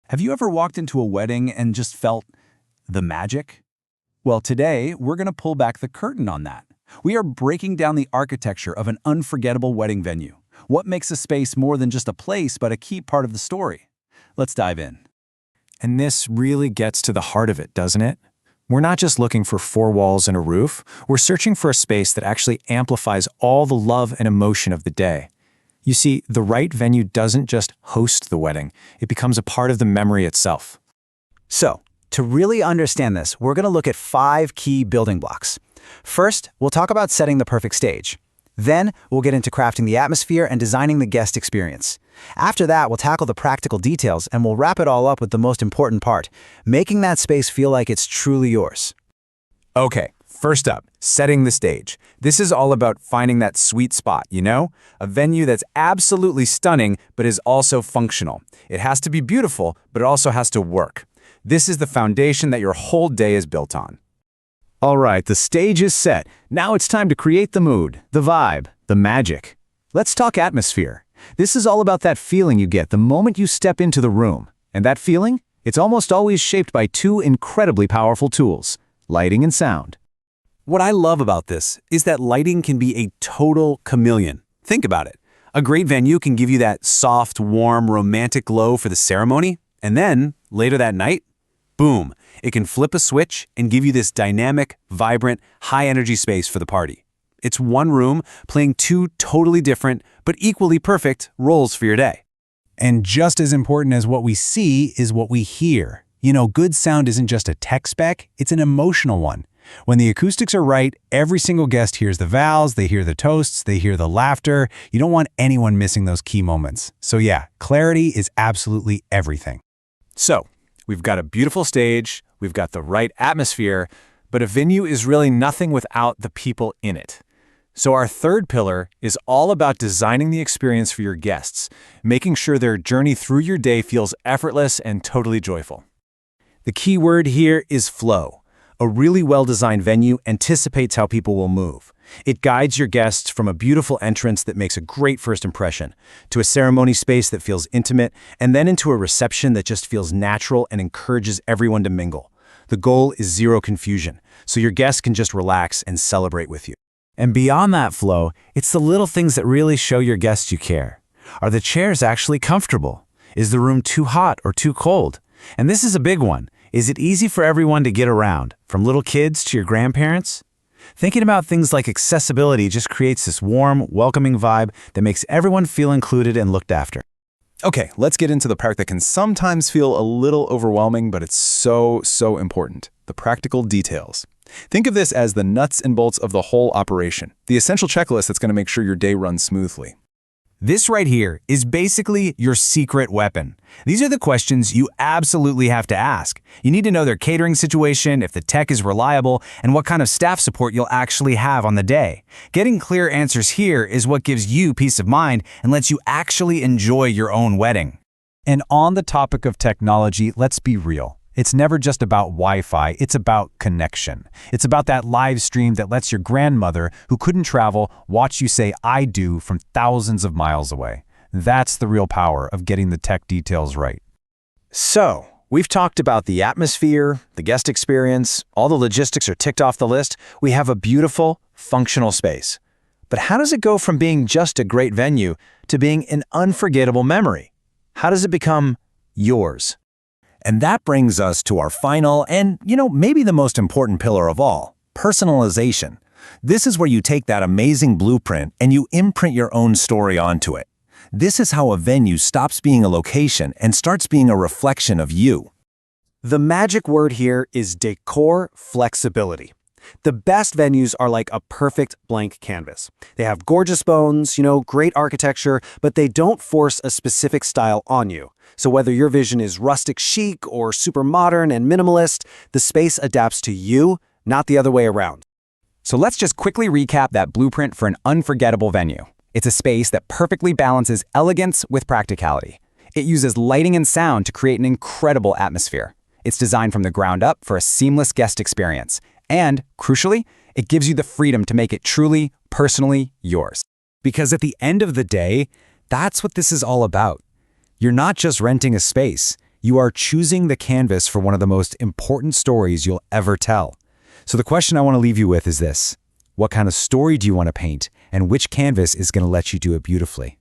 Have you ever walked into a wedding and just felt the magic? Well, today, we're going to pull back the curtain on that. We are breaking down the architecture of an unforgettable wedding venue. What makes a space more than just a place, but a key part of the story? Let's dive in. And this really gets to the heart of it, doesn't it? We're not just looking for four walls and a roof. We're searching for a space that actually amplifies all the love and emotion of the day. You see, the right venue doesn't just host the wedding. It becomes a part of the memory itself. So, to really understand this, we're going to look at 5 key building blocks. First, we'll talk about setting the perfect stage. Then, we'll get into crafting the atmosphere and designing the guest experience. After that, we'll tackle the practical details and we'll wrap it all up with the most important part, making that space feel like it's truly yours. Okay, first up, setting the stage. This is all about finding that sweet spot, A venue that's absolutely stunning, but is also functional. It has to be beautiful, but it also has to work. This is the foundation that your whole day is built on. All right, the stage is set. Now it's time to create the mood, the vibe, the magic. Let's talk atmosphere. This is all about that feeling you get the moment you step into the room. And that feeling? It's almost always shaped by 2 incredibly powerful tools, lighting and sound. What I love about this is that lighting can be a total chameleon. Think about it. A great venue can give you that soft, warm, romantic glow for the ceremony, and then, later that night, boom, it can flip a switch and give you this dynamic, vibrant, high-energy space for the party. It's one room playing 2 totally different, but equally perfect roles for your day. And just as important as what we see is what we hear. Good sound isn't just a tech spec, it's an emotional one. When the acoustics are right, every single guest hears the vows, they hear the toasts, they hear the laughter. You don't want anyone missing those key moments. So yeah, clarity is absolutely everything. So, we've got a beautiful stage, we've got the right atmosphere, but a venue is really nothing without the people in it. So our third pillar is all about designing the experience for your guests, making sure their journey through your day feels effortless and totally joyful. The key word here is flow. A really well-designed venue anticipates how people will move. It guides your guests from a beautiful entrance that makes a great first impression, to a ceremony space that feels intimate, and then into a reception that just feels natural and encourages everyone to mingle. The goal is zero confusion, so your guests can just relax and celebrate with you. And beyond that flow, it's the little things that really show your guests you care. Are the chairs actually comfortable? Is the room too hot or too cold? And this is a big one. Is it easy for everyone to get around, from little kids to your grandparents? Thinking about things like accessibility just creates this warm, welcoming vibe that makes everyone feel included and looked after. Okay, let's get into the part that can sometimes feel a little overwhelming, but it's so important. The practical details. Think of this as the nuts and bolts of the whole operation, the essential checklist that's going to make sure your day runs smoothly. This right here is basically your secret weapon. These are the questions you absolutely have to ask. You need to know their catering situation, if the tech is reliable, and what kind of staff support you'll actually have on the day. Getting clear answers here is what gives you peace of mind and lets you actually enjoy your own wedding. And on the topic of technology, let's be real. It's never just about Wi-Fi, it's about connection. It's about that live stream that lets your grandmother, who couldn't travel, watch you say "I do" from thousands of miles away. That's the real power of getting the tech details right. So, we've talked about the atmosphere, the guest experience, all the logistics are ticked off the list. We have a beautiful, functional space. But how does it go from being just a great venue to being an unforgettable memory? How does it become yours? And that brings us to our final and, maybe the most important pillar of all, personalization. This is where you take that amazing blueprint and you imprint your own story onto it. This is how a venue stops being a location and starts being a reflection of you. The magic word here is decor flexibility. The best venues are like a perfect blank canvas. They have gorgeous bones, great architecture, but they don't force a specific style on you. So whether your vision is rustic chic or super modern and minimalist, the space adapts to you, not the other way around. So let's just quickly recap that blueprint for an unforgettable venue. It's a space that perfectly balances elegance with practicality. It uses lighting and sound to create an incredible atmosphere. It's designed from the ground up for a seamless guest experience. And, crucially, it gives you the freedom to make it truly, personally yours. Because at the end of the day, that's what this is all about. You're not just renting a space, You are choosing the canvas for one of the most important stories you'll ever tell. So the question I want to leave you with is this: what kind of story do you want to paint, and which canvas is going to let you do it beautifully?